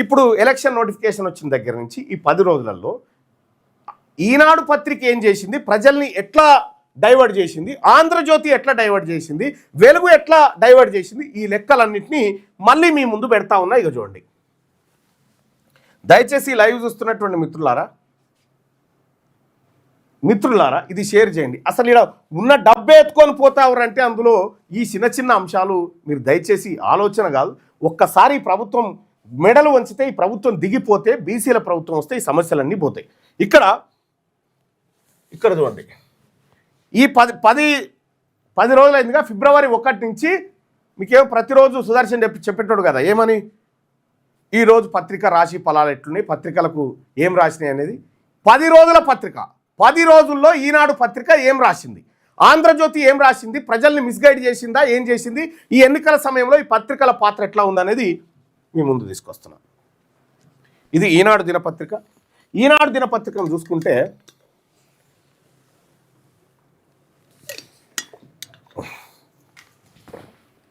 ఇప్పుడు election notification వచ్చిన దగ్గర నుంచి ఈ 10 రోజులలో ఈనాడు పత్రిక ఏం చేసింది, ప్రజల్ని ఎట్లా డైవర్ట్ చేసింది, ఆంధ్రజ్యోతి ఎట్లా డైవర్ట్ చేసింది, వెలుగు ఎట్లా డైవర్ట్ చేసింది, ఈ లెక్కలన్నింటినీ మళ్ళీ మీ ముందు పెడతా ఉన్నా. ఇక చూడండి, దయచేసి లైవ్ చూస్తున్నటువంటి మిత్రులారా ఇది షేర్ చేయండి. అసలు ఇక్కడ ఉన్న డబ్బే ఎత్తుకొని పోతావురంటే అందులో ఈ చిన్న అంశాలు మీరు దయచేసి ఆలోచన కాదు. ఒక్కసారి ఈ ప్రభుత్వం మెడలు వంచితే, ఈ ప్రభుత్వం దిగిపోతే, బీసీల ప్రభుత్వం వస్తే ఈ సమస్యలన్నీ పోతాయి. ఇక్కడ చూడండి, ఈ 10 రోజులైందిగా, ఫిబ్రవరి 1 నుంచి మీకేమో ప్రతిరోజు సుదర్శన్ చెప్పేటోడు కదా ఏమని, ఈరోజు పత్రిక రాశి ఫలాలు ఎట్లున్నాయి, పత్రికలకు ఏం రాసినాయి అనేది. 10 రోజుల పత్రిక, 10 రోజుల్లో ఈనాడు పత్రిక ఏం రాసింది, ఆంధ్రజ్యోతి ఏం రాసింది, ప్రజల్ని మిస్గైడ్ చేసిందా, ఏం చేసింది, ఈ ఎన్నికల సమయంలో ఈ పత్రికల పాత్ర ఎట్లా ఉందనేది మీ ముందు తీసుకొస్తున్నాను. ఇది ఈనాడు దినపత్రిక. ఈనాడు దినపత్రికను చూసుకుంటే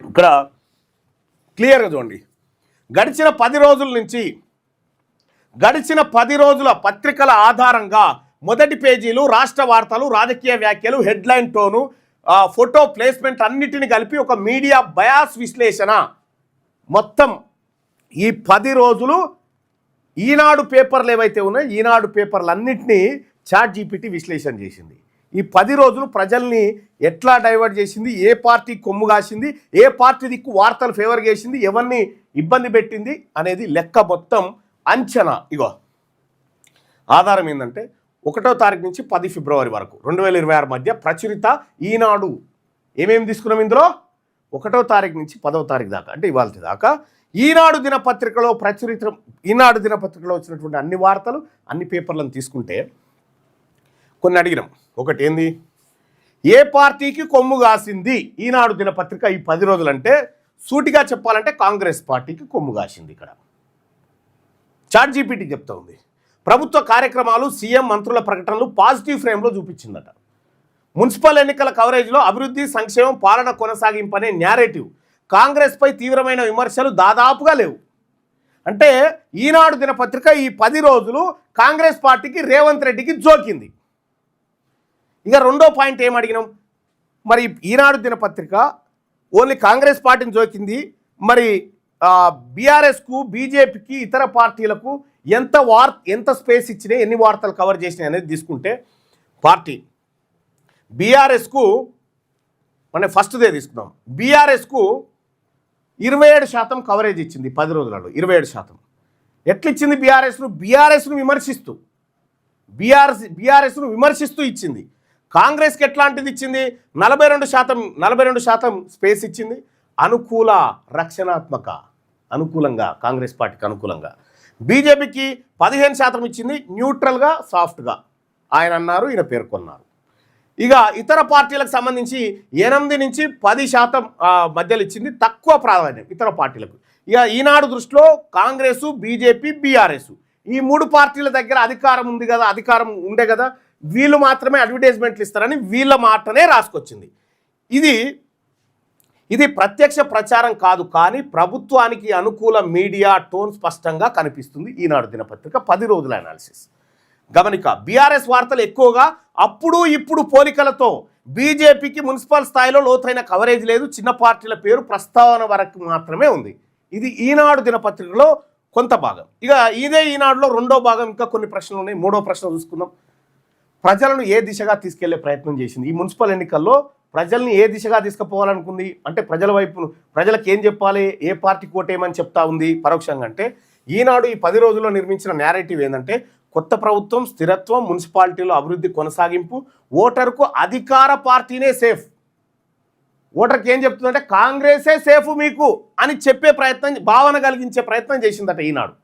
ఇక్కడ క్లియర్గా చూడండి, గడిచిన 10 రోజుల పత్రికల ఆధారంగా మొదటి పేజీలు, రాష్ట్ర వార్తలు, రాజకీయ వ్యాఖ్యలు, హెడ్లైన్ టోను, ఫోటో ప్లేస్మెంట్ అన్నిటిని కలిపి ఒక మీడియా బయాస్ విశ్లేషణ. మొత్తం ఈ 10 రోజులు ఈనాడు పేపర్లు ఏవైతే ఉన్నాయో ఈనాడు పేపర్లన్నింటినీ ChatGPT విశ్లేషణ చేసింది. ఈ 10 రోజులు ప్రజల్ని ఎట్లా డైవర్ట్ చేసింది, ఏ పార్టీ కొమ్ము కాసింది, ఏ పార్టీ దిక్కు వార్తలు ఫేవర్ చేసింది, ఎవరిని ఇబ్బంది పెట్టింది అనేది లెక్క మొత్తం అంచనా. ఇగో ఆధారం ఏంటంటే 1వ తారీఖు నుంచి 10 ఫిబ్రవరి వరకు 2026 మధ్య ప్రచురిత ఈనాడు ఏమేమి తీసుకున్నాం ఇందులో, 1వ తారీఖు నుంచి 10వ తారీఖు దాకా అంటే ఇవాళ దాకా ఈనాడు దినపత్రికలో వచ్చినటువంటి అన్ని వార్తలు, అన్ని పేపర్లను తీసుకుంటే కొన్ని అడిగినాం. ఒకటి ఏంది, ఏ పార్టీకి కొమ్ము కాసింది ఈనాడు దినపత్రిక ఈ 10 రోజులంటే సూటిగా చెప్పాలంటే కాంగ్రెస్ పార్టీకి కొమ్ము కాసింది. ఇక్కడ ChatGPT చెప్తా ఉంది. ప్రభుత్వ కార్యక్రమాలు, సీఎం మంత్రుల ప్రకటనలు పాజిటివ్ ఫ్రేమ్లో చూపించిందట. మున్సిపల్ ఎన్నికల కవరేజ్లో అభివృద్ధి, సంక్షేమం, పాలన కొనసాగింపనే న్యారేటివ్. కాంగ్రెస్పై తీవ్రమైన విమర్శలు దాదాపుగా లేవు. అంటే ఈనాడు దినపత్రిక ఈ 10 రోజులు కాంగ్రెస్ పార్టీకి, రేవంత్ రెడ్డికి జోకింది. ఇక రెండో పాయింట్ ఏం అడిగినాం, మరి ఈనాడు దినపత్రిక ఓన్లీ కాంగ్రెస్ పార్టీని జోకింది, మరి బీఆర్ఎస్కు, బీజేపీకి, ఇతర పార్టీలకు ఎంత స్పేస్ ఇచ్చినాయి, ఎన్ని వార్తలు కవర్ చేసినాయి అనేది తీసుకుంటే పార్టీ బీఆర్ఎస్కు అంటే ఫస్ట్దే తీసుకుందాం, బీఆర్ఎస్కు 27% కవరేజ్ ఇచ్చింది 10 రోజులలో. 27% ఎట్లిచ్చింది, బీఆర్ఎస్ను విమర్శిస్తూ ఇచ్చింది. కాంగ్రెస్కి ఎట్లాంటిది ఇచ్చింది, 42% స్పేస్ ఇచ్చింది. అనుకూలంగా కాంగ్రెస్ పార్టీకి అనుకూలంగా. బీజేపీకి 15% ఇచ్చింది, న్యూట్రల్గా, సాఫ్ట్గా ఆయన అన్నారు, ఈయన పేర్కొన్నారు. ఇక ఇతర పార్టీలకు సంబంధించి 8 నుంచి 10% మధ్యలో ఇచ్చింది, తక్కువ ప్రాధాన్యం ఇతర పార్టీలకు. ఇక ఈనాడు దృష్టిలో కాంగ్రెస్, బీజేపీ, బీఆర్ఎస్ ఈ 3 పార్టీల దగ్గర అధికారం ఉండే కదా, వీళ్ళు మాత్రమే అడ్వర్టైజ్మెంట్లు ఇస్తారని వీళ్ళ మాటనే రాసుకొచ్చింది. ఇది ప్రత్యక్ష ప్రచారం కాదు, కానీ ప్రభుత్వానికి అనుకూల మీడియా టోన్ స్పష్టంగా కనిపిస్తుంది. ఈనాడు దినపత్రిక 10 రోజుల అనాలిసిస్ గమనిక. బీఆర్ఎస్ వార్తలు ఎక్కువగా, అప్పుడు ఇప్పుడు పోలికలతో. బీజేపీకి మున్సిపల్ స్థాయిలో లోతైన కవరేజ్ లేదు, చిన్న పార్టీల పేరు ప్రస్తావన వరకు మాత్రమే ఉంది. ఇది ఈనాడు దినపత్రికలో కొంత భాగం. ఇక ఇదే ఈనాడులో రెండో భాగం, ఇంకా కొన్ని ప్రశ్నలు ఉన్నాయి. మూడో ప్రశ్న చూసుకుందాం. ప్రజలను ఏ దిశగా తీసుకెళ్లే ప్రయత్నం చేసింది ఈ మున్సిపల్ ఎన్నికల్లో, ప్రజల్ని ఏ దిశగా తీసుకుపోవాలనుకుంది అంటే ప్రజల వైపు, ప్రజలకు ఏం చెప్పాలి, ఏ పార్టీ కోటేయమని చెప్తా ఉంది పరోక్షంగా. అంటే ఈనాడు ఈ 10 రోజుల్లో నిర్మించిన నేరేటివ్ ఏంటంటే కొత్త ప్రభుత్వం, స్థిరత్వం, మున్సిపాలిటీలో అభివృద్ధి కొనసాగింపు, ఓటరుకు అధికార పార్టీనే సేఫ్. ఓటర్కి ఏం చెప్తుందంటే కాంగ్రెసే సేఫ్ మీకు అని చెప్పే ప్రయత్నం, భావన కలిగించే ప్రయత్నం చేసిందట ఈనాడు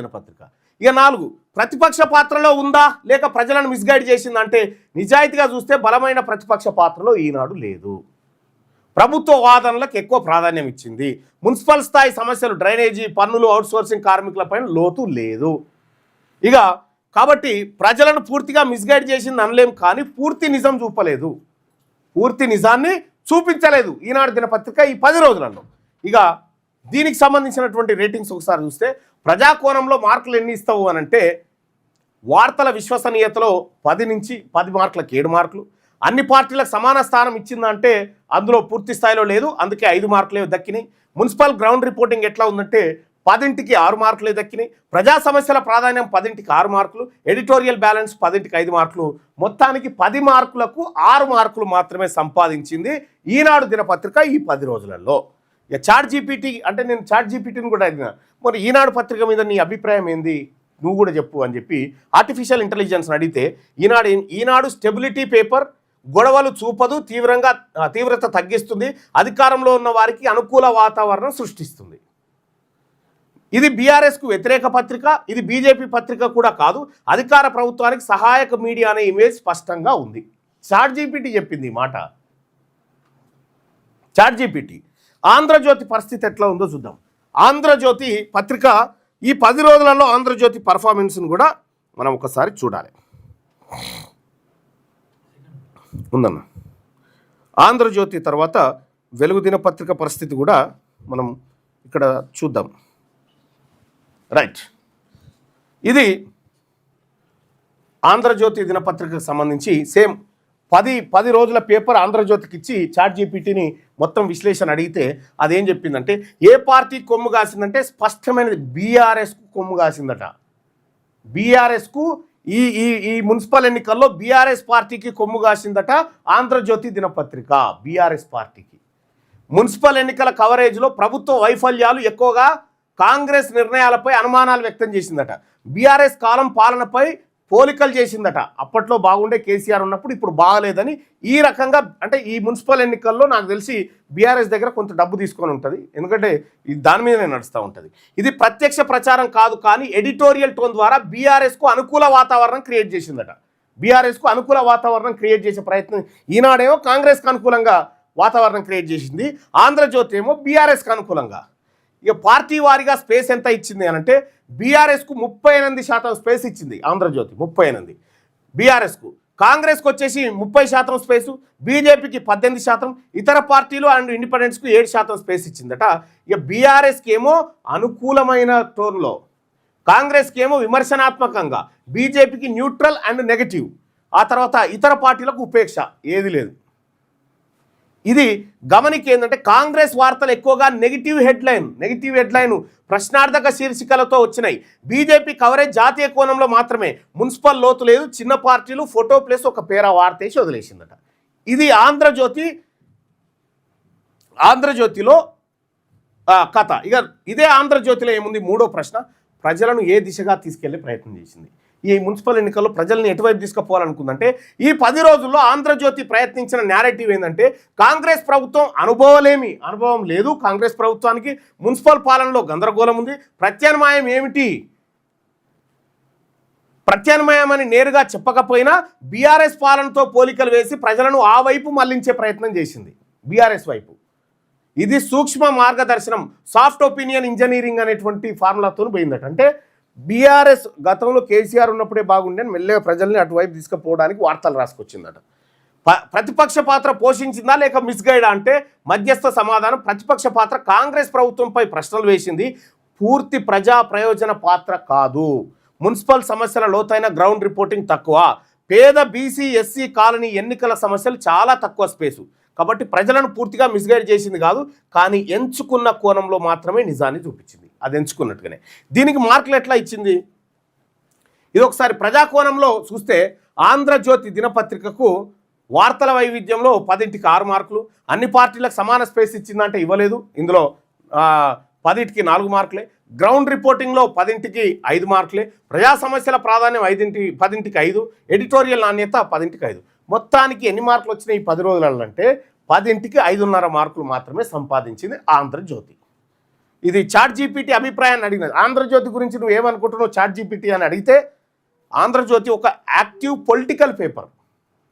దినపత్రిక. ఇక 4, ప్రతిపక్ష పాత్రలో ఉందా లేక ప్రజలను మిస్గైడ్ చేసిందంటే నిజాయితీగా చూస్తే బలమైన ప్రతిపక్ష పాత్రలో ఈనాడు లేదు. ప్రభుత్వ వాదనలకు ఎక్కువ ప్రాధాన్యం ఇచ్చింది. మున్సిపల్ స్థాయి సమస్యలు, డ్రైనేజీ, పన్నులు, అవుట్సోర్సింగ్ కార్మికులపైన లోతు లేదు. ఇక కాబట్టి ప్రజలను పూర్తిగా మిస్గైడ్ చేసింది అనలేం, కానీ పూర్తి నిజం చూపలేదు, పూర్తి నిజాన్ని చూపించలేదు ఈనాడు దినపత్రిక ఈ 10 రోజులలో. ఇక దీనికి సంబంధించినటువంటి రేటింగ్స్ ఒకసారి చూస్తే ప్రజాకోణంలో మార్కులు ఎన్ని ఇస్తావు అని అంటే వార్తల విశ్వసనీయతలో 10 నుంచి 10 మార్కులకు 7 మార్కులు, అన్ని పార్టీలకు సమాన స్థానం ఇచ్చిందంటే అందులో పూర్తి స్థాయిలో లేదు, అందుకే 5 మార్కులే దక్కినాయి. మున్సిపల్ గ్రౌండ్ రిపోర్టింగ్ ఎట్లా ఉందంటే 10కి 6 మార్కులే దక్కినాయి. ప్రజా సమస్యల ప్రాధాన్యం 10కి 6 మార్కులు, ఎడిటోరియల్ బ్యాలెన్స్ 10కి 5 మార్కులు, మొత్తానికి 10 మార్కులకు 6 మార్కులు మాత్రమే సంపాదించింది ఈనాడు దినపత్రిక ఈ 10 రోజులలో. ఇక చాట్ జీపీటీ అంటే నేను చాట్ జీపీటీని కూడా అడిగిన, మరి ఈనాడు పత్రిక మీద నీ అభిప్రాయం ఏంది, నువ్వు కూడా చెప్పు అని చెప్పి ఆర్టిఫిషియల్ ఇంటెలిజెన్స్ని అడిగితే ఈనాడు స్టెబిలిటీ పేపర్, గొడవలు చూపదు, తీవ్రత తగ్గిస్తుంది, అధికారంలో ఉన్న వారికి అనుకూల వాతావరణం సృష్టిస్తుంది. ఇది బీఆర్ఎస్కు వ్యతిరేక పత్రిక, ఇది బీజేపీ పత్రిక కూడా కాదు, అధికార ప్రభుత్వానికి సహాయక మీడియా అనే ఇమేజ్ స్పష్టంగా ఉంది. చాట్ జీపీటీ చెప్పింది ఈ మాట. Chat GPT. ఆంధ్రజ్యోతి పరిస్థితి ఎట్లా ఉందో చూద్దాం. ఆంధ్రజ్యోతి పత్రిక ఈ 10 రోజులలో ఆంధ్రజ్యోతి పర్ఫార్మెన్స్ను కూడా మనం ఒకసారి చూడాలి. ఉందన్న ఆంధ్రజ్యోతి తర్వాత వెలుగు దినపత్రిక పరిస్థితి కూడా మనం ఇక్కడ చూద్దాం. రైట్, ఇది ఆంధ్రజ్యోతి దినపత్రికకు సంబంధించి సేమ్ 10 రోజుల పేపర్ ఆంధ్రజ్యోతికి ఇచ్చి చాట్ జీపీటీని మొత్తం విశ్లేషణ అడిగితే అదేం చెప్పిందంటే ఏ పార్టీ కొమ్ము కాసిందంటే స్పష్టమైనది బీఆర్ఎస్కు కొమ్ము కాసిందట. బీఆర్ఎస్కు ఈ మున్సిపల్ ఎన్నికల్లో బీఆర్ఎస్ పార్టీకి కొమ్ము కాసిందట ఆంధ్రజ్యోతి దినపత్రిక. బీఆర్ఎస్ పార్టీకి మున్సిపల్ ఎన్నికల కవరేజ్లో ప్రభుత్వ వైఫల్యాలు ఎక్కువగా కాంగ్రెస్ నిర్ణయాలపై అనుమానాలు వ్యక్తం చేసిందట. బీఆర్ఎస్ కాలం పాలనపై పోలికలు చేసిందట. అప్పట్లో బాగుండే కేసీఆర్ ఉన్నప్పుడు ఇప్పుడు బాగలేదని ఈ రకంగా, అంటే ఈ మున్సిపల్ ఎన్నికల్లో నాకు తెలిసి బీఆర్ఎస్ దగ్గర కొంత డబ్బు తీసుకొని ఉంటుంది, ఎందుకంటే దాని మీదనే నడుస్తూ ఉంటుంది. ఇది ప్రత్యక్ష ప్రచారం కాదు, కానీ ఎడిటోరియల్ టోన్ ద్వారా బీఆర్ఎస్కు అనుకూల వాతావరణం క్రియేట్ చేసిందట. బీఆర్ఎస్కు అనుకూల వాతావరణం క్రియేట్ చేసే ప్రయత్నం ఈనాడేమో కాంగ్రెస్కి అనుకూలంగా వాతావరణం క్రియేట్ చేసింది, ఆంధ్రజ్యోతి ఏమో బీఆర్ఎస్కి అనుకూలంగా. ఇక పార్టీ వారీగా స్పేస్ ఎంత ఇచ్చింది అని అంటే బీఆర్ఎస్కు 38% స్పేస్ ఇచ్చింది ఆంధ్రజ్యోతి. 38 బీఆర్ఎస్కు, కాంగ్రెస్కి వచ్చేసి 30% స్పేసు, బీజేపీకి 18%, ఇతర పార్టీలు అండ్ ఇండిపెండెంట్స్కు 7% స్పేస్ ఇచ్చిందట. ఇక బీఆర్ఎస్కి ఏమో అనుకూలమైన టోన్లో, కాంగ్రెస్కి ఏమో విమర్శనాత్మకంగా, బీజేపీకి న్యూట్రల్ అండ్ నెగటివ్, ఆ తర్వాత ఇతర పార్టీలకు ఉపేక్ష, ఏది లేదు. ఇది గమనిక ఏంటంటే కాంగ్రెస్ వార్తలు ఎక్కువగా నెగిటివ్ హెడ్లైన్ ప్రశ్నార్థక శీర్షికలతో వచ్చినాయి. బీజేపీ కవరేజ్ జాతీయ కోణంలో మాత్రమే, మున్సిపల్ లోతు లేదు, చిన్న పార్టీలు, ఫోటో ప్లేస్ ఒక పేరా వార్త వేసి వదిలేసిందట. ఇది ఆంధ్రజ్యోతిలో కథ. ఇక ఇదే ఆంధ్రజ్యోతిలో ఏముంది, మూడో ప్రశ్న, ప్రజలను ఏ దిశగా తీసుకెళ్లే ప్రయత్నం చేసింది. ఈ మున్సిపల్ ఎన్నికల్లో ప్రజల్ని ఎటువైపు తీసుకుపోవాలనుకుందంటే ఈ 10 రోజుల్లో ఆంధ్రజ్యోతి ప్రయత్నించిన నేరేటివ్ ఏంటంటే కాంగ్రెస్ ప్రభుత్వం అనుభవం లేదు, కాంగ్రెస్ ప్రభుత్వానికి మున్సిపల్ పాలనలో గందరగోళం ఉంది, ప్రత్యామ్నాయం ఏమిటి, ప్రత్యామ్నాయమని నేరుగా చెప్పకపోయినా బీఆర్ఎస్ పాలనతో పోలికలు వేసి ప్రజలను ఆ వైపు మళ్లించే ప్రయత్నం చేసింది, బీఆర్ఎస్ వైపు. ఇది సూక్ష్మ మార్గదర్శనం, సాఫ్ట్ ఒపీనియన్ ఇంజనీరింగ్ అనేటువంటి ఫార్ములాతో పోయిందట. అంటే బీఆర్ఎస్ గతంలో కేసీఆర్ ఉన్నప్పుడే బాగుండే మెల్లగా ప్రజల్ని అటువైపు తీసుకుపోవడానికి వార్తలు రాసుకొచ్చిందట. ప్రతిపక్ష పాత్ర పోషించిందా లేక మిస్గైడా అంటే మధ్యస్థ సమాధానం, ప్రతిపక్ష పాత్ర కాంగ్రెస్ ప్రభుత్వంపై ప్రశ్నలు వేసింది, పూర్తి ప్రజా ప్రయోజన పాత్ర కాదు. మున్సిపల్ సమస్యల లోతైన గ్రౌండ్ రిపోర్టింగ్ తక్కువ, పేద బీసీ ఎస్సీ కాలనీ ఎన్నికల సమస్యలు చాలా తక్కువ స్పేసు, కాబట్టి ప్రజలను పూర్తిగా మిస్గైడ్ చేసింది కాదు, కానీ ఎంచుకున్న కోణంలో మాత్రమే నిజాన్ని చూపించింది, అది ఎంచుకున్నట్టుగానే. దీనికి మార్కులు ఎట్లా ఇచ్చింది, ఇది ఒకసారి ప్రజాకోణంలో చూస్తే ఆంధ్రజ్యోతి దినపత్రికకు వార్తల వైవిధ్యంలో 10కి 6 మార్కులు, అన్ని పార్టీలకు సమాన స్పేస్ ఇచ్చిందంటే ఇవ్వలేదు, ఇందులో 10కి 4 మార్కులే, గ్రౌండ్ రిపోర్టింగ్లో 10కి 5 మార్కులే, ప్రజా సమస్యల ప్రాధాన్యం 10కి 5, ఎడిటోరియల్ నాణ్యత 10కి 5. మొత్తానికి ఎన్ని మార్కులు వచ్చినాయి ఈ 10 రోజులలో అంటే 10కి 5.5 మార్కులు మాత్రమే సంపాదించింది ఆంధ్రజ్యోతి. ఇది చాట్ జీపీటీ అభిప్రాయాన్ని అడిగినది. ఆంధ్రజ్యోతి గురించి నువ్వు ఏమనుకుంటున్నావు చాట్ జీపీటీ అని అడిగితే ఆంధ్రజ్యోతి ఒక యాక్టివ్ పొలిటికల్ పేపర్,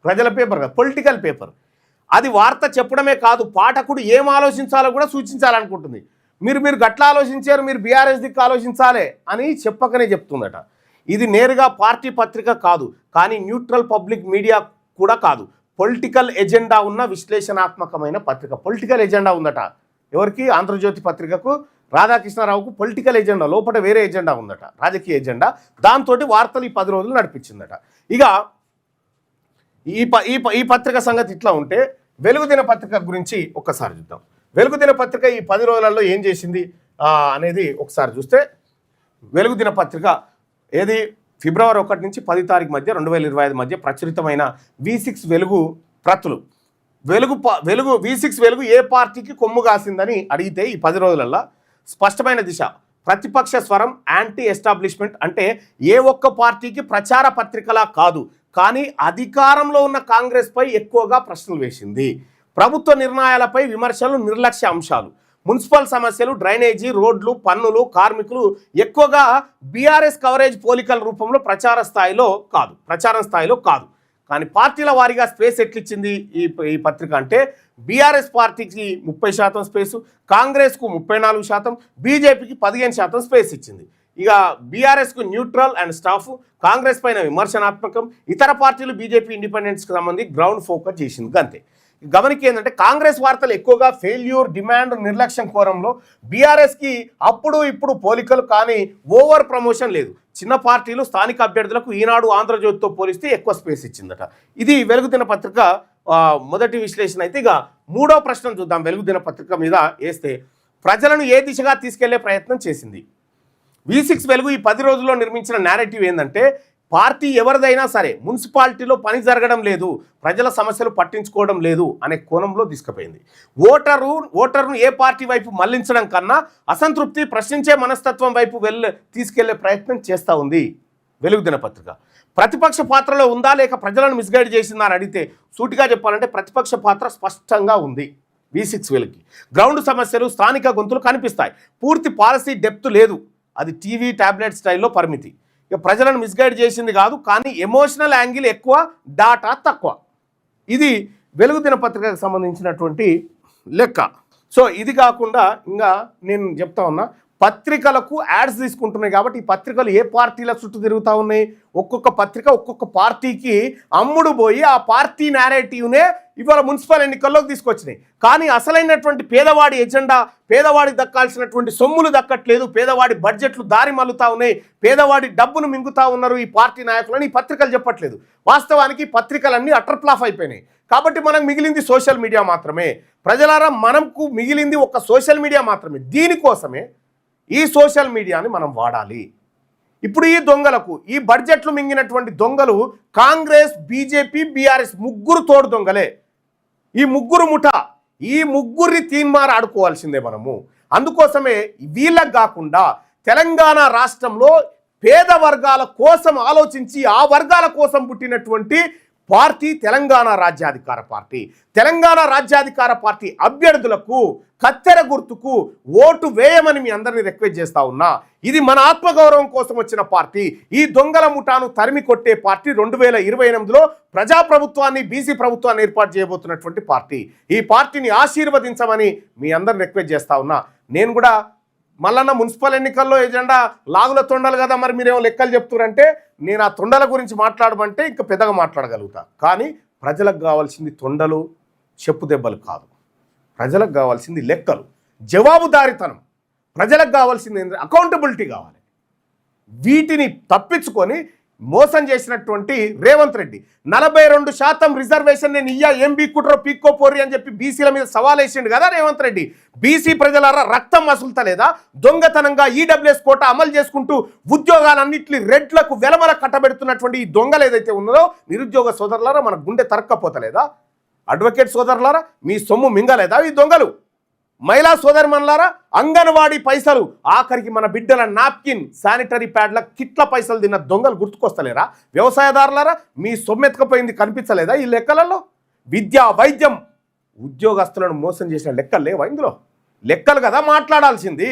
ప్రజల పేపర్ కాదు, పొలిటికల్ పేపర్. అది వార్త చెప్పడమే కాదు, పాఠకుడు ఏం ఆలోచించాలో కూడా సూచించాలనుకుంటుంది. మీరు గట్లా ఆలోచించారు, మీరు బీఆర్ఎస్ దిక్కు ఆలోచించాలే అని చెప్పకనే చెప్తుందట. ఇది నేరుగా పార్టీ పత్రిక కాదు, కానీ న్యూట్రల్ పబ్లిక్ మీడియా కూడా కాదు, పొలిటికల్ ఎజెండా ఉన్న విశ్లేషణాత్మకమైన పత్రిక. పొలిటికల్ ఎజెండా ఉందట ఎవరికి, ఆంధ్రజ్యోతి పత్రికకు. రాధాకృష్ణారావుకు పొలిటికల్ ఎజెండా, లోపల వేరే ఎజెండా ఉందట, రాజకీయ ఎజెండా. దాంతో వార్తలు ఈ 10 రోజులు నడిపించిందట. ఇక ఈ పత్రిక సంగతి ఇట్లా ఉంటే వెలుగు దినపత్రిక గురించి ఒక్కసారి చూద్దాం. వెలుగు దినపత్రిక ఈ 10 రోజులలో ఏం చేసింది అనేది ఒకసారి చూస్తే, వెలుగు దినపత్రిక ఏది ఫిబ్రవరి 1 నుంచి 10 తారీఖు మధ్య 2025 మధ్య ప్రచురితమైన V6 వెలుగు ప్రతులు. వెలుగు V6 వెలుగు ఏ పార్టీకి కొమ్ము కాసిందని అడిగితే ఈ 10 రోజులల్లో స్పష్టమైన దిశ, ప్రతిపక్ష స్వరం, యాంటీ ఎస్టాబ్లిష్మెంట్. అంటే ఏ ఒక్క పార్టీకి ప్రచార పత్రికలా కాదు, కానీ అధికారంలో ఉన్న కాంగ్రెస్ పై ఎక్కువగా ప్రశ్నలు వేసింది. ప్రభుత్వ నిర్ణయాలపై విమర్శలు, నిర్లక్ష్య అంశాలు, మున్సిపల్ సమస్యలు, డ్రైనేజీ, రోడ్లు, పన్నులు, కార్మికులు ఎక్కువగా బీఆర్ఎస్ కవరేజ్ పోలికల రూపంలో ప్రచారం స్థాయిలో కాదు. కానీ పార్టీల వారీగా స్పేస్ ఎట్లిచ్చింది ఈ పత్రిక అంటే, బీఆర్ఎస్ పార్టీకి 30% స్పేసు, కాంగ్రెస్కు 34%, బీజేపీకి 15% స్పేస్ ఇచ్చింది. ఇక బీఆర్ఎస్కు న్యూట్రల్ అండ్ స్టాఫ్, కాంగ్రెస్ పైన విమర్శనాత్మకం, ఇతర పార్టీలు బీజేపీ ఇండిపెండెన్స్కి సంబంధించి గ్రౌండ్ ఫోకస్ చేసింది అంతే. గమనిక ఏంటంటే కాంగ్రెస్ వార్తలు ఎక్కువగా ఫెయిల్యూర్, డిమాండ్, నిర్లక్ష్యం కోణంలో, బీఆర్ఎస్కి అప్పుడు ఇప్పుడు పోలికలు కానీ ఓవర్ ప్రమోషన్ లేదు. చిన్న పార్టీలు, స్థానిక అభ్యర్థులకు ఈనాడు, ఆంధ్రజ్యోతితో పోలిస్తే ఎక్కువ స్పేస్ ఇచ్చిందట. ఇది వెలుగు దినపత్రిక మొదటి విశ్లేషణ. అయితే ఇక మూడో ప్రశ్న చూద్దాం. వెలుగు దినపత్రిక మీద వేస్తే ప్రజలను ఏ దిశగా తీసుకెళ్లే ప్రయత్నం చేసింది V6 వెలుగు ఈ 10 రోజుల్లో నిర్మించిన నేరేటివ్ ఏంటంటే, పార్టీ ఎవరిదైనా సరే మున్సిపాలిటీలో పని జరగడం లేదు, ప్రజల సమస్యలు పట్టించుకోవడం లేదు అనే కోణంలో తీసుకుపోయింది. ఓటరును ఏ పార్టీ వైపు మళ్లించడం కన్నా అసంతృప్తి, ప్రశ్నించే మనస్తత్వం వైపు తీసుకెళ్లే ప్రయత్నం చేస్తూ ఉంది వెలుగు దినపత్రిక. ప్రతిపక్ష పాత్రలో ఉందా లేక ప్రజలను మిస్గైడ్ చేసిందా అని అడిగితే సూటిగా చెప్పాలంటే ప్రతిపక్ష పాత్ర స్పష్టంగా ఉంది V6 వెలుగుకి. గ్రౌండ్ సమస్యలు, స్థానిక గొంతులు కనిపిస్తాయి. పూర్తి పాలసీ డెప్త్ లేదు, అది టీవీ, టాబ్లెట్ స్టైల్లో పరిమితి. ఇక ప్రజలను మిస్గైడ్ చేసింది కాదు, కానీ ఎమోషనల్ యాంగిల్ ఎక్కువ, డాటా తక్కువ. ఇది వెలుగు దినపత్రికకు సంబంధించినటువంటి లెక్క. సో ఇది కాకుండా ఇంకా నేను చెప్తా ఉన్నా, పత్రికలకు యాడ్స్ తీసుకుంటున్నాయి కాబట్టి ఈ పత్రికలు ఏ పార్టీల చుట్టూ తిరుగుతూ ఉన్నాయి, ఒక్కొక్క పత్రిక ఒక్కొక్క పార్టీకి అమ్ముడు పోయి ఆ పార్టీ నేరేటివ్నే ఇవాళ మున్సిపల్ ఎన్నికల్లోకి తీసుకొచ్చినాయి. కానీ అసలైనటువంటి పేదవాడి ఎజెండా, పేదవాడికి దక్కాల్సినటువంటి సొమ్ములు దక్కట్లేదు, పేదవాడి బడ్జెట్లు దారి మల్లుతా ఉన్నాయి, పేదవాడి డబ్బును మింగుతా ఉన్నారు ఈ పార్టీ నాయకులని ఈ పత్రికలు చెప్పట్లేదు. వాస్తవానికి పత్రికలన్నీ అటర్ ఫ్లాప్ అయిపోయినాయి. కాబట్టి మనకు మిగిలింది సోషల్ మీడియా మాత్రమే. ప్రజలారా, మనకు మిగిలింది ఒక సోషల్ మీడియా మాత్రమే. దీనికోసమే ఈ సోషల్ మీడియాని మనం వాడాలి. ఇప్పుడు ఈ దొంగలకు, ఈ బడ్జెట్లు మింగినటువంటి దొంగలు కాంగ్రెస్, బీజేపీ, బీఆర్ఎస్ ముగ్గురు తోడు దొంగలే. ఈ ముగ్గురు ముఠా, ఈ ముగ్గురిని తీన్మార్ ఆడుకోవాల్సిందే మనము. అందుకోసమే వీళ్ళకు కాకుండా తెలంగాణ రాష్ట్రంలో పేద వర్గాల కోసం ఆలోచించి ఆ వర్గాల కోసం పుట్టినటువంటి పార్టీ తెలంగాణ రాజ్యాధికార పార్టీ. తెలంగాణ రాజ్యాధికార పార్టీ అభ్యర్థులకు కత్తెర గుర్తుకు ఓటు వేయమని మీ అందరినీ రిక్వెస్ట్ చేస్తా ఉన్నా. ఇది మన ఆత్మగౌరవం కోసం వచ్చిన పార్టీ. ఈ దొంగల ముఠాను తరిమి కొట్టే పార్టీ 2028లో ప్రజాప్రభుత్వాన్ని, బీసీ ప్రభుత్వాన్ని ఏర్పాటు చేయబోతున్నటువంటి పార్టీ. ఈ పార్టీని ఆశీర్వదించమని మీ అందరిని రిక్వెస్ట్ చేస్తా ఉన్నా. నేను కూడా మళ్ళన్న మున్సిపల్ ఎన్నికల్లో ఎజెండా లాగుల తొండలు కదా, మరి మీరేమో లెక్కలు చెప్తున్నారంటే నేను ఆ తొండల గురించి మాట్లాడమంటే ఇంకా పెద్దగా మాట్లాడగలుగుతా. కానీ ప్రజలకు కావాల్సింది తొండలు, చెప్పు దెబ్బలు కాదు. ప్రజలకు కావాల్సింది లెక్కలు, జవాబుదారితనం. ప్రజలకు కావాల్సింది అకౌంటబిలిటీ కావాలి. వీటిని తప్పించుకొని మోసం చేసినటువంటి రేవంత్ రెడ్డి 42% రిజర్వేషన్ నేను ఇయ్యా, ఏం బీక్కుట్రో పీక్కోపోరి అని చెప్పి బీసీల మీద సవాల్ వేసిండు కదా రేవంత్ రెడ్డి. బీసీ ప్రజలారా, రక్తం మసులుతలేదా? దొంగతనంగా ఈడబ్ల్యూఎస్ కోట అమలు చేసుకుంటూ ఉద్యోగాలన్నింటినీ రెడ్లకు వెలమల కట్టబెడుతున్నటువంటి ఈ దొంగలు ఏదైతే ఉన్నదో, నిరుద్యోగ సోదరులారా, మన గుండె తరక్కపోతలేదా? అడ్వకేట్ సోదరులారా, మీ సొమ్ము మింగలేదా ఈ దొంగలు? మహిళా సోదరిమణులారా, అంగన్వాడీ పైసలు, ఆఖరికి మన బిడ్డల నాప్కిన్, శానిటరీ ప్యాడ్ల కిట్ల పైసలు తిన్న దొంగలు గుర్తుకొస్తలేరా? వ్యవసాయదారులారా, మీ సొమ్మెత్తుకపోయింది కనిపించలేదా ఈ లెక్కలలో? విద్య, వైద్యం, ఉద్యోగస్తులను మోసం చేసిన లెక్కలు లేవా ఇందులో? లెక్కలు కదా మాట్లాడాల్సింది.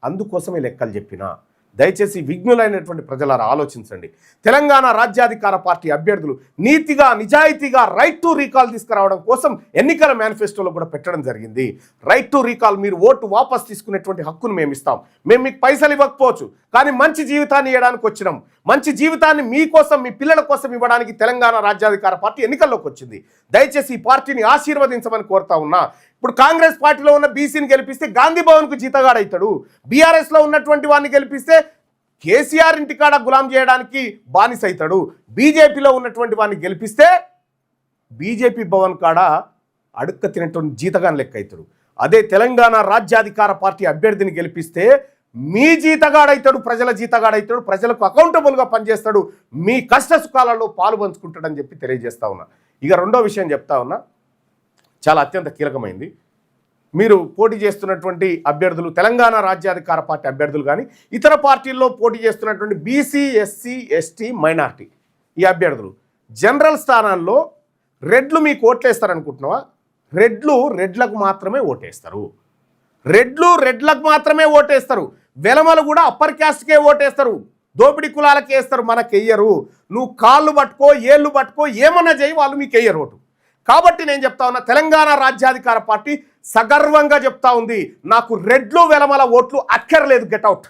అందుకోసమే లెక్కలు చెప్పినా. దయచేసి విఘ్నులైనటువంటి ప్రజలారా ఆలోచించండి. తెలంగాణ రాజ్యాధికార పార్టీ అభ్యర్థులు నీతిగా, నిజాయితీగా రైట్ టు రీకాల్ తీసుకురావడం కోసం ఎన్నికల మేనిఫెస్టోలో కూడా పెట్టడం జరిగింది. రైట్ టు రీకాల్, మీరు ఓటు వాపస్ తీసుకునేటువంటి హక్కును మేము ఇస్తాం. మేము మీకు పైసలు ఇవ్వకపోవచ్చు, కానీ మంచి జీవితాన్ని ఇవ్వడానికి వచ్చినాం. మంచి జీవితాన్ని మీకోసం, మీ పిల్లల కోసం ఇవ్వడానికి తెలంగాణ రాజ్యాధికార పార్టీ ఎన్నికల్లోకి వచ్చింది. దయచేసి ఈ పార్టీని ఆశీర్వదించమని కోరుతా ఉన్నా. ఇప్పుడు కాంగ్రెస్ పార్టీలో ఉన్న బీసీని గెలిపిస్తే గాంధీ భవన్కు జీతగాడవుతాడు. బీఆర్ఎస్లో ఉన్నటువంటి వాడిని గెలిపిస్తే కేసీఆర్ ఇంటికాడ గులాం చేయడానికి బానిస అవుతాడు. బీజేపీలో ఉన్నటువంటి వాడిని గెలిపిస్తే బీజేపీ భవన్ కాడ అడుక్క తినటువంటి జీతగాని లెక్క అవుతాడు. అదే తెలంగాణ రాజ్యాధికార పార్టీ అభ్యర్థిని గెలిపిస్తే మీ జీతగాడైతాడు, ప్రజల జీతగాడైతాడు, ప్రజలకు అకౌంటబుల్గా పనిచేస్తాడు, మీ కష్ట సుఖాలలో పాలు పంచుకుంటాడని చెప్పి తెలియజేస్తా ఉన్నా. ఇక రెండో విషయం చెప్తా ఉన్నా, చాలా అత్యంత కీలకమైంది. మీరు పోటీ చేస్తున్నటువంటి అభ్యర్థులు, తెలంగాణ రాజ్యాధికార పార్టీ అభ్యర్థులు కానీ ఇతర పార్టీల్లో పోటీ చేస్తున్నటువంటి బీసీ, ఎస్సీ, ఎస్టీ, మైనార్టీ ఈ అభ్యర్థులు జనరల్ స్థానాల్లో రెడ్లు మీకు ఓట్లేస్తారనుకుంటున్నావా? రెడ్లకు మాత్రమే ఓటేస్తారు. రెడ్లకు మాత్రమే ఓటేస్తారు. వెలమలు కూడా అప్పర్ క్యాస్ట్కే ఓటేస్తారు, దోపిడీ కులాలకి వేస్తారు, మనకు వెయ్యరు. నువ్వు కాళ్ళు పట్టుకో, ఏళ్ళు పట్టుకో, ఏమన్నా చేయి, వాళ్ళు మీకు వెయ్యరు ఓటు. కాబట్టి నేను చెప్తా ఉన్నా, తెలంగాణ రాజ్యాధికార పార్టీ సగర్వంగా చెప్తా ఉంది, నాకు రెడ్లు వెలమల ఓట్లు అక్కర్లేదు, గెట్అవుట్.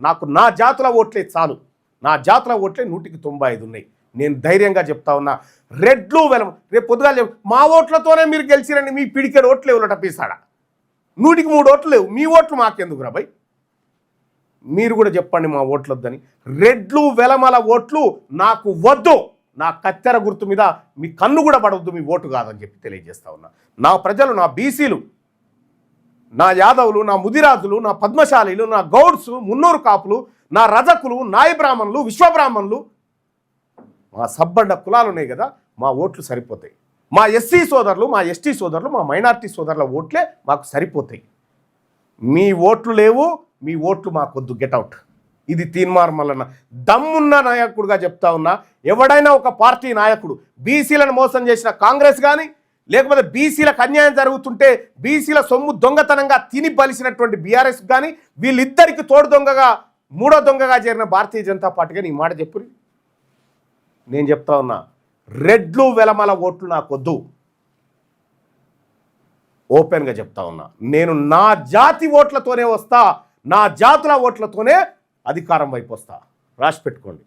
నాకు నా జాతుల ఓట్లే చాలు. నా జాతుల ఓట్లే 195 ఉన్నాయి. నేను ధైర్యంగా చెప్తా ఉన్నా, రెడ్లు వెలమ రేపు పొద్దుగా మా ఓట్లతోనే మీరు గెలిచిరండి, మీ పిడికెడు ఓట్లు లేవులట పీసాడ, 103 ఓట్లు లేవు, మీ ఓట్లు మాకెందుకు రాబాయ్? మీరు కూడా చెప్పండి మా ఓట్లు వద్దని. రెడ్లు వెలమల ఓట్లు నాకు వద్దు. నా కత్తెర గుర్తు మీద మీ కన్ను కూడా పడవద్దు, మీ ఓటు కాదని చెప్పి తెలియజేస్తా ఉన్నా. నా ప్రజలు, నా బీసీలు, నా యాదవులు, నా ముదిరాజులు, నా పద్మశాలీలు, నా గౌడ్స్, మున్నూరు కాపులు, నా రజకులు, నాయ బ్రాహ్మణులు, విశ్వబ్రాహ్మణులు, మా సబ్బడ్డ కులాలు ఉన్నాయి కదా, మా ఓట్లు సరిపోతాయి. మా ఎస్సీ సోదరులు, మా ఎస్టీ సోదరులు, మా మైనార్టీ సోదరుల ఓట్లే మాకు సరిపోతాయి. మీ ఓట్లు లేవు, మీ ఓట్లు మాకొద్దు, గెట్అవుట్. ఇది తీన్మార్ మల్లన్న దమ్మున్న నాయకుడుగా చెప్తా ఉన్నా. ఎవడైనా ఒక పార్టీ నాయకుడు బీసీలను మోసం చేసిన కాంగ్రెస్ కానీ, లేకపోతే బీసీలకు అన్యాయం జరుగుతుంటే బీసీల సొమ్ము దొంగతనంగా తిని బలిసినటువంటి బీఆర్ఎస్ కానీ, వీళ్ళిద్దరికి తోడు దొంగగా, మూడో దొంగగా చేరిన భారతీయ జనతా పార్టీ కానీ ఈ మాట చెప్పురి. నేను చెప్తా ఉన్నా, రెడ్లు వెలమల ఓట్లు నాకొద్దు. ఓపెన్గా చెప్తా ఉన్నా, నేను నా జాతి ఓట్లతోనే వస్తా, నా జాతుల ఓట్లతోనే అధికారం వైపు వస్తా. రాసి పెట్టుకోండి.